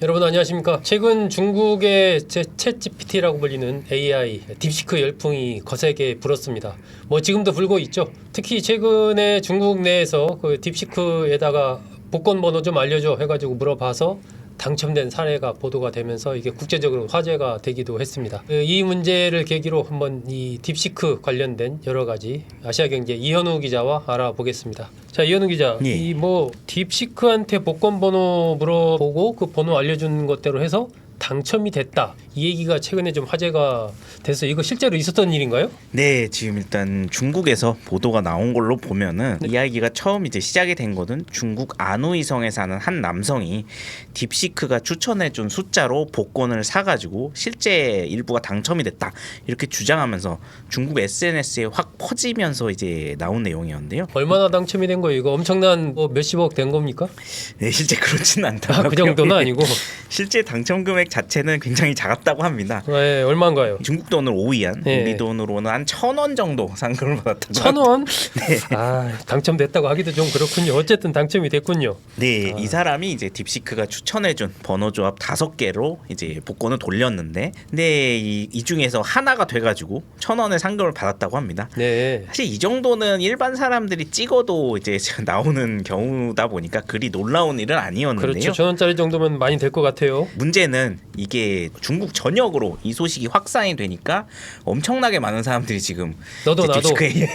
여러분 안녕하십니까. 최근 중국의 챗GPT라고 불리는 AI 딥시크 열풍이 거세게 불었습니다. 지금도 불고 있죠. 특히 최근에 중국 내에서 그 딥시크에다가 복권 번호 좀 알려줘 해가지고 물어봐서 당첨된 사례가 보도가 되면서 이게 국제적으로 화제가 되기도 했습니다. 이 문제를 계기로 한번 이 딥시크 관련된 여러 가지 아시아경제 이현우 기자와 알아보겠습니다. 자, 이현우 기자, 예. 이 딥시크한테 복권 번호 물어보고 그 번호 알려준 것대로 해서 당첨이 됐다. 이 얘기가 최근에 좀 화제가 돼서 이거 실제로 있었던 일인가요? 네, 지금 일단 중국에서 보도가 나온 걸로 보면은 이야기가 처음 이제 시작이 된 거는 중국 안후이성에 사는 한 남성이 딥시크가 추천해준 숫자로 복권을 사가지고 실제 일부가 당첨이 됐다 이렇게 주장하면서 중국 SNS에 확 퍼지면서 이제 나온 내용이었는데요. 얼마나 당첨이 된 거예요? 이거 엄청난 몇십억 된 겁니까? 네, 실제 그렇지는 않다고요. 그 정도는 아니고 실제 당첨 금액 자체는 굉장히 작았다고 합니다. 네, 얼마인가요? 중국 돈을 5위안, 네. 우리 돈으로는 한 1,000원 정도 상금을 받았다고. 1,000원? 네. 당첨됐다고 하기도 좀 그렇군요. 어쨌든 당첨이 됐군요. 네, 이 사람이 이제 딥시크가 추천해준 번호 조합 5개로 이제 복권을 돌렸는데, 근데 이 중에서 하나가 돼가지고 1,000원의 상금을 받았다고 합니다. 네. 사실 이 정도는 일반 사람들이 찍어도 이제 나오는 경우다 보니까 그리 놀라운 일은 아니었는데요. 그렇죠. 1,000원짜리 정도면 많이 될 것 같아요. 문제는 이게 중국 전역으로 이 소식이 확산이 되니까 엄청나게 많은 사람들이 지금 너도 이제 나도. 딥시크에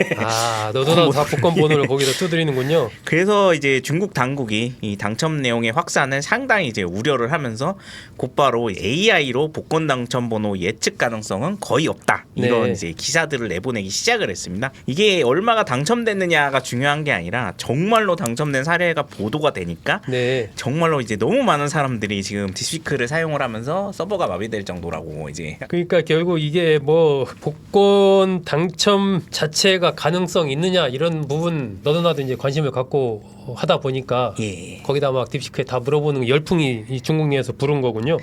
너도 나도 다 복권 번호를 거기다 두드리는군요. 그래서 이제 중국 당국이 이 당첨 내용의 확산을 상당히 이제 우려를 하면서 곧바로 AI로 복권 당첨 번호 예측 가능성은 거의 없다 이런 네. 이제 기사들을 내보내기 시작을 했습니다. 이게 얼마가 당첨됐느냐가 중요한 게 아니라 정말로 당첨된 사례가 보도가 되니까 네. 정말로 이제 너무 많은 사람들이 지금 딥시크를 사용을 하면서 서버가 마비될 정도라고 이제. 그러니까 결국 이게 복권 당첨 자체가 가능성 있느냐 이런 부분 너도 나도 이제 관심을 갖고 하다 보니까 예. 거기다 막 딥시크에 다 물어보는 열풍이 이 중국 내에서 부른 거군요.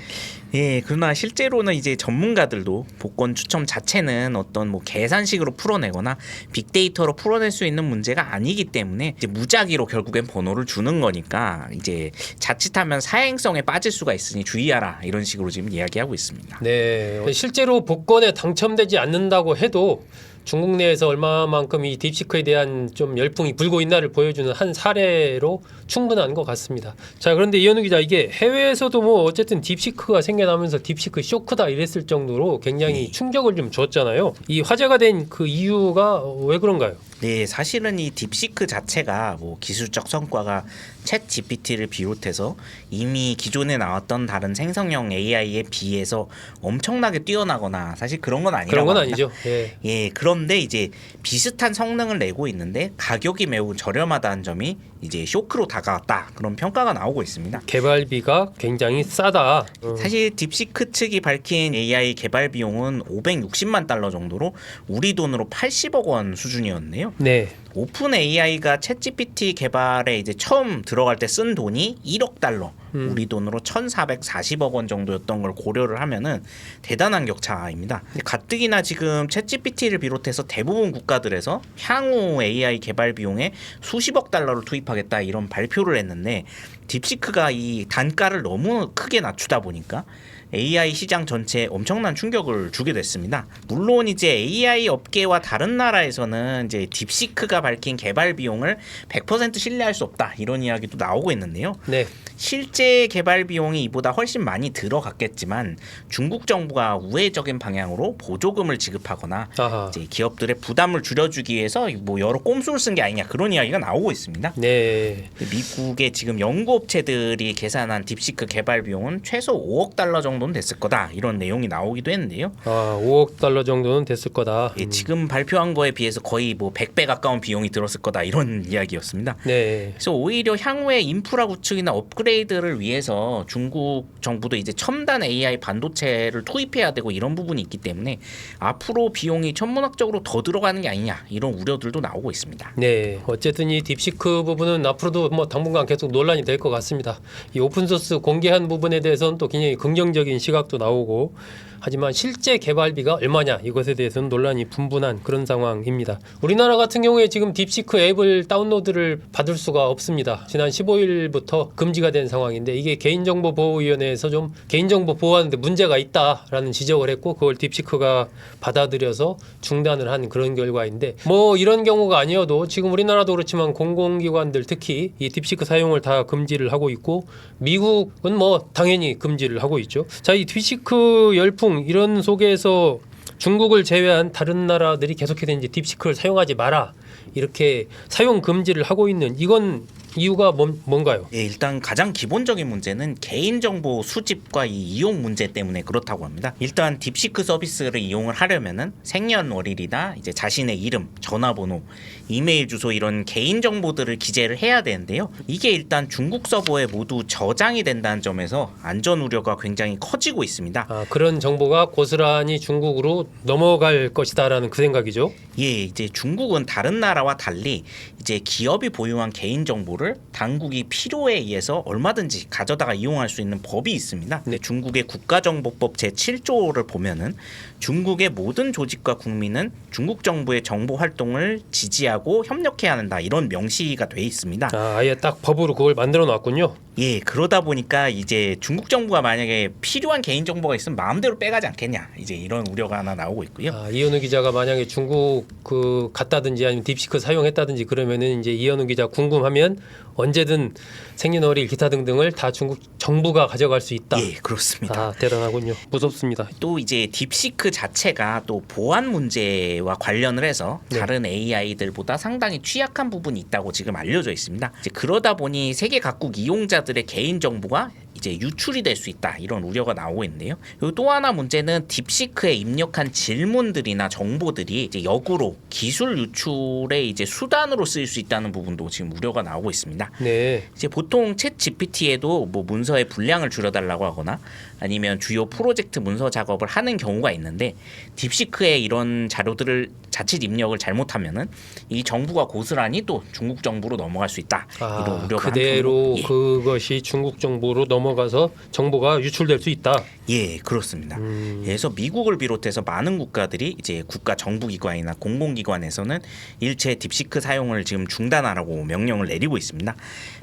예, 그러나 실제로는 이제 전문가들도 복권 추첨 자체는 어떤 계산식으로 풀어내거나 빅데이터로 풀어낼 수 있는 문제가 아니기 때문에 이제 무작위로 결국엔 번호를 주는 거니까 이제 자칫하면 사행성에 빠질 수가 있으니 주의하라 이런 식으로 지금 이야기하고 있습니다. 네, 실제로 복권에 당첨되지 않는다고 해도 중국 내에서 얼마만큼 이 딥시크에 대한 좀 열풍이 불고 있나를 보여주는 한 사례로 충분한 것 같습니다. 자, 그런데 이현우 기자, 이게 해외에서도 어쨌든 딥시크가 생겨나면서 딥시크 쇼크다 이랬을 정도로 굉장히 충격을 좀 줬잖아요. 이 화제가 된 그 이유가 왜 그런가요? 네, 사실은 이 딥시크 자체가 기술적 성과가 챗 GPT를 비롯해서 이미 기존에 나왔던 다른 생성형 AI에 비해서 엄청나게 뛰어나거나 사실 그런 건 아니라고 그런 건 합니다. 아니죠. 예. 예, 그런데 이제 비슷한 성능을 내고 있는데 가격이 매우 저렴하다는 점이 이제 쇼크로 다가왔다 그런 평가가 나오고 있습니다. 개발비가 굉장히 싸다. 사실 딥시크 측이 밝힌 AI 개발 비용은 560만 달러 정도로 우리 돈으로 80억 원 수준이었네요. 네. 오픈 AI가 챗 GPT 개발에 이제 처음 들어갈 때 쓴 돈이 1억 달러, 우리 돈으로 1,440억 원 정도였던 걸 고려를 하면은 대단한 격차입니다. 가뜩이나 지금 챗 GPT를 비롯해서 대부분 국가들에서 향후 AI 개발 비용에 수십억 달러를 투입하겠다 이런 발표를 했는데 딥시크가 이 단가를 너무 크게 낮추다 보니까 AI 시장 전체에 엄청난 충격을 주게 됐습니다. 물론 이제 AI 업계와 다른 나라에서는 이제 딥시크가 밝힌 개발 비용을 100% 신뢰할 수 없다 이런 이야기도 나오고 있는데요. 네. 실제 개발 비용이 이보다 훨씬 많이 들어갔겠지만 중국 정부가 우회적인 방향으로 보조금을 지급하거나 이제 기업들의 부담을 줄여주기 위해서 여러 꼼수를 쓴 게 아니냐 그런 이야기가 나오고 있습니다. 네. 미국의 지금 연구업체들이 계산한 딥시크 개발 비용은 최소 5억 달러 정도는 됐을 거다 이런 내용이 나오기도 했는데요. 5억 달러 정도는 됐을 거다. 예, 지금 발표한 거에 비해서 거의 100배 가까운 비용이 들었을 거다 이런 이야기였습니다. 네. 그래서 오히려 향후에 인프라 구축이나 업그레이드를 위해서 중국 정부도 이제 첨단 AI 반도체를 투입해야 되고 이런 부분이 있기 때문에 앞으로 비용이 천문학적으로 더 들어가는 게 아니냐 이런 우려들도 나오고 있습니다. 네, 어쨌든 이 딥시크 부분은 앞으로도 당분간 계속 논란이 될 것 같습니다. 이 오픈소스 공개한 부분에 대해서는 또 굉장히 긍정적인 시각도 나오고 하지만 실제 개발비가 얼마냐 이것에 대해서는 논란이 분분한 그런 상황입니다. 우리나라 같은 경우에 지금 딥시크 앱을 다운로드를 받을 수가 없습니다. 지난 15일부터 금지가 된 상황인데 이게 개인정보보호위원회에서 좀 개인정보 보호하는데 문제가 있다라는 지적을 했고 그걸 딥시크가 받아들여서 중단을 한 그런 결과인데 뭐 이런 경우가 아니어도 지금 우리나라도 그렇지만 공공기관들 특히 이 딥시크 사용을 다 금지를 하고 있고 미국은 뭐 당연히 금지를 하고 있죠. 자, 이 딥시크 열풍 이런 속에서 중국을 제외한 다른 나라들이 계속해서 이제 딥시크를 사용하지 마라 이렇게 사용 금지를 하고 있는 이건 이유가 뭔가요? 예, 일단 가장 기본적인 문제는 개인정보 수집과 이 이용 문제 때문에 그렇다고 합니다. 일단 딥시크 서비스를 이용을 하려면은 생년월일이나 이제 자신의 이름, 전화번호, 이메일 주소 이런 개인정보들을 기재를 해야 되는데요. 이게 일단 중국 서버에 모두 저장이 된다는 점에서 안전 우려가 굉장히 커지고 있습니다. 아, 그런 정보가 고스란히 중국으로 넘어갈 것이다라는 그 생각이죠. 예, 이제 중국은 다른 나라와 달리 이제 기업이 보유한 개인정보를 당국이 필요에 의해서 얼마든지 가져다가 이용할 수 있는 법이 있습니다. 근데 중국의 국가정보법 제7조를 보면은 중국의 모든 조직과 국민은 중국 정부의 정보 활동을 지지하고 협력해야 한다 이런 명시가 돼 있습니다. 아, 아예 딱 법으로 그걸 만들어 놨군요. 예, 그러다 보니까 이제 중국 정부가 만약에 필요한 개인 정보가 있으면 마음대로 빼가지 않겠냐 이제 이런 우려가 하나 나오고 있고요. 아, 이현우 기자가 만약에 중국 그 갔다든지 아니면 딥시크 사용했다든지 그러면은 이제 이현우 기자 궁금하면 언제든 생년월일 기타 등등을 다 중국 정부가 가져갈 수 있다. 예, 그렇습니다. 아, 대단하군요. 무섭습니다. 또 이제 딥시크 자체가 또 보안 문제와 관련을 해서 다른 AI들보다 상당히 취약한 부분이 있다고 지금 알려져 있습니다. 이제 그러다 보니 세계 각국 이용자들의 개인 정보가 이제 유출이 될 수 있다 이런 우려가 나오고 있는데요. 그리고 또 하나 문제는 딥시크에 입력한 질문들이나 정보들이 이제 역으로 기술 유출의 이제 수단으로 쓰일 수 있다는 부분도 지금 우려가 나오고 있습니다. 네. 이제 보통 챗 GPT에도 뭐 문서의 분량을 줄여달라고 하거나 아니면 주요 프로젝트 문서 작업을 하는 경우가 있는데 딥시크에 이런 자료들을 자칫 입력을 잘못하면은 이 정부가 고스란히 또 중국 정부로 넘어갈 수 있다 이런 우려가 그대로 한편으로, 예. 그것이 중국 정부로 넘어가서 정보가 유출될 수 있다. 예, 그렇습니다. 그래서 미국을 비롯해서 많은 국가들이 이제 국가 정부기관이나 공공기관에서는 일체 딥시크 사용을 지금 중단하라고 명령을 내리고 있습니다.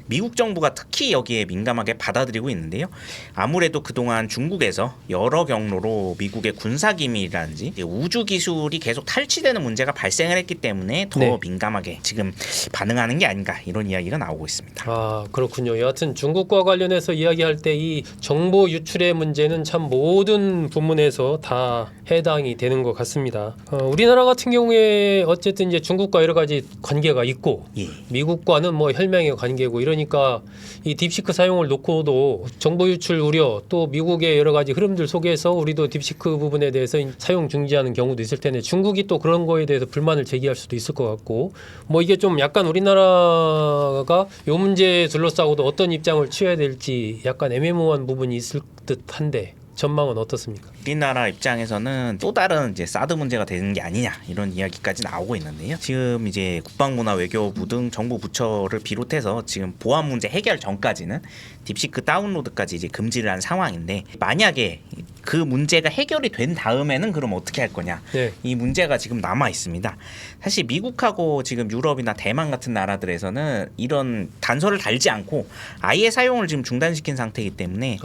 미국 정부가 특히 여기에 민감하게 받아들이고 있는데요. 아무래도 그동안 중국에서 여러 경로로 미국의 군사기밀이라든지 우주 기술이 계속 탈취되는 문제가 발생을 했기 때문에 더 민감하게 지금 반응하는 게 아닌가 이런 이야기가 나오고 있습니다. 아, 그렇군요. 여하튼 중국과 관련해서 이야기할 때 이 정보 유출의 문제는 참 모든 부문에서 다 해당이 되는 것 같습니다. 우리나라 같은 경우에 어쨌든 이제 중국과 여러 가지 관계가 있고 예. 미국과는 뭐 혈맹의 관계고 이러니까 이 딥시크 사용을 놓고도 정보 유출 우려 또 미국의 여러 가지 흐름들 속에서 우리도 딥시크 부분에 대해서 사용 중지하는 경우도 있을 텐데 중국이 또 그런 거에 대해서 불만을 제기할 수도 있을 것 같고 뭐 이게 좀 약간 우리나라가 요 문제에 둘러싸고도 어떤 입장을 취해야 될지 약간 애매모호한 부분이 있을 듯한데 전망은 어떻습니까? 우리나라 입장에서는 또 다른 이제 사드 문제가 되는 게 아니냐 이런 이야기까지 나오고 있는데요. 지금 이제 국방부나 외교부 등 정부 부처를 비롯해서 지금 보안 문제 해결 전까지는 딥시크 다운로드까지 이제 금지를 한 상황인데 만약에 그 문제가 해결이 된 다음에는 그럼 어떻게 할 거냐? 네. 이 문제가 지금 남아 있습니다. 사실 미국하고 지금 유럽이나 대만 같은 나라들에서는 이런 단서를 달지 않고 아예 사용을 지금 중단시킨 상태이기 때문에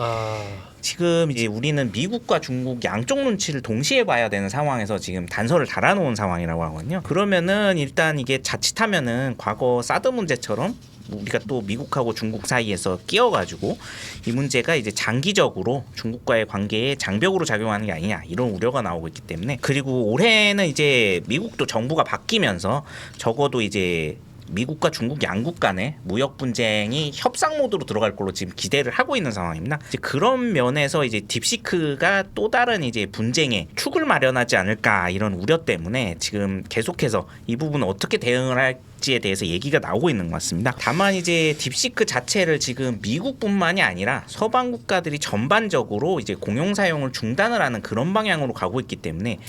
지금 이제 우리는 미국과 중국 양쪽 눈치를 동시에 봐야 되는 상황에서 지금 단서를 달아놓은 상황이라고 하거든요. 그러면은 일단 이게 자칫하면은 과거 사드 문제처럼 우리가 또 미국하고 중국 사이에서 끼어가지고 이 문제가 이제 장기적으로 중국과의 관계에 장벽으로 작용하는 게 아니냐 이런 우려가 나오고 있기 때문에 그리고 올해는 이제 미국도 정부가 바뀌면서 적어도 이제 미국과 중국 양국 간의 무역 분쟁이 협상 모드로 들어갈 걸로 지금 기대를 하고 있는 상황입니다. 이제 그런 면에서 이제 딥시크가 또 다른 이제 분쟁의 축을 마련하지 않을까 이런 우려 때문에 지금 계속해서 이 부분은 어떻게 대응을 할지에 대해서 얘기가 나오고 있는 것 같습니다. 다만 이제 딥시크 자체를 지금 미국뿐만이 아니라 서방 국가들이 전반적으로 이제 공용 사용을 중단을 하는 그런 방향으로 가고 있기 때문에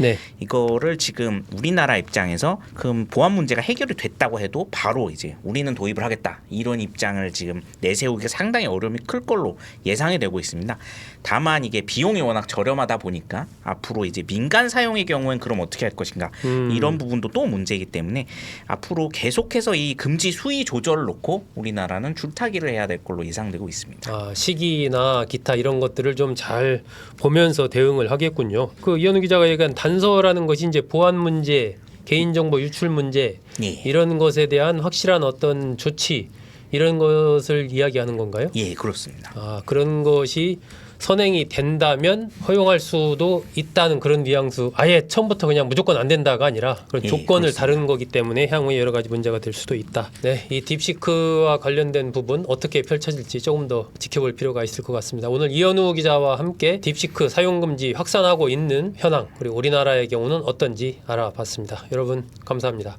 이거를 지금 우리나라 입장에서 그럼 보안 문제가 해결이 됐다고 해도 바로 이제 우리는 도입을 하겠다 이런 입장을 지금 내세우기가 상당히 어려움이 클 걸로 예상이 되고 있습니다. 다만 이게 비용이 워낙 저렴하다 보니까 앞으로 이제 민간 사용의 경우엔 그럼 어떻게 할 것인가 이런 부분도 또 문제이기 때문에 앞으로 계속 계속해서 이 금지 수위 조절을 놓고 우리나라는 줄타기를 해야 될 걸로 예상되고 있습니다. 시기나 기타 이런 것들을 좀 잘 보면서 대응을 하겠군요. 그 이현우 기자가 얘기한 단서라는 것이 이제 보안 문제, 개인정보 유출 문제 예. 이런 것에 대한 확실한 어떤 조치 이런 것을 이야기하는 건가요? 예, 그렇습니다. 그런 것이 선행이 된다면 허용할 수도 있다는 그런 뉘앙스. 아예 처음부터 그냥 무조건 안 된다가 아니라 그런 예, 조건을 그렇습니다. 다른 거기 때문에 향후에 여러 가지 문제가 될 수도 있다. 네, 이 딥시크와 관련된 부분 어떻게 펼쳐질지 조금 더 지켜볼 필요가 있을 것 같습니다. 오늘 이현우 기자와 함께 딥시크 사용 금지 확산하고 있는 현황 그리고 우리나라의 경우는 어떤지 알아봤습니다. 여러분 감사합니다.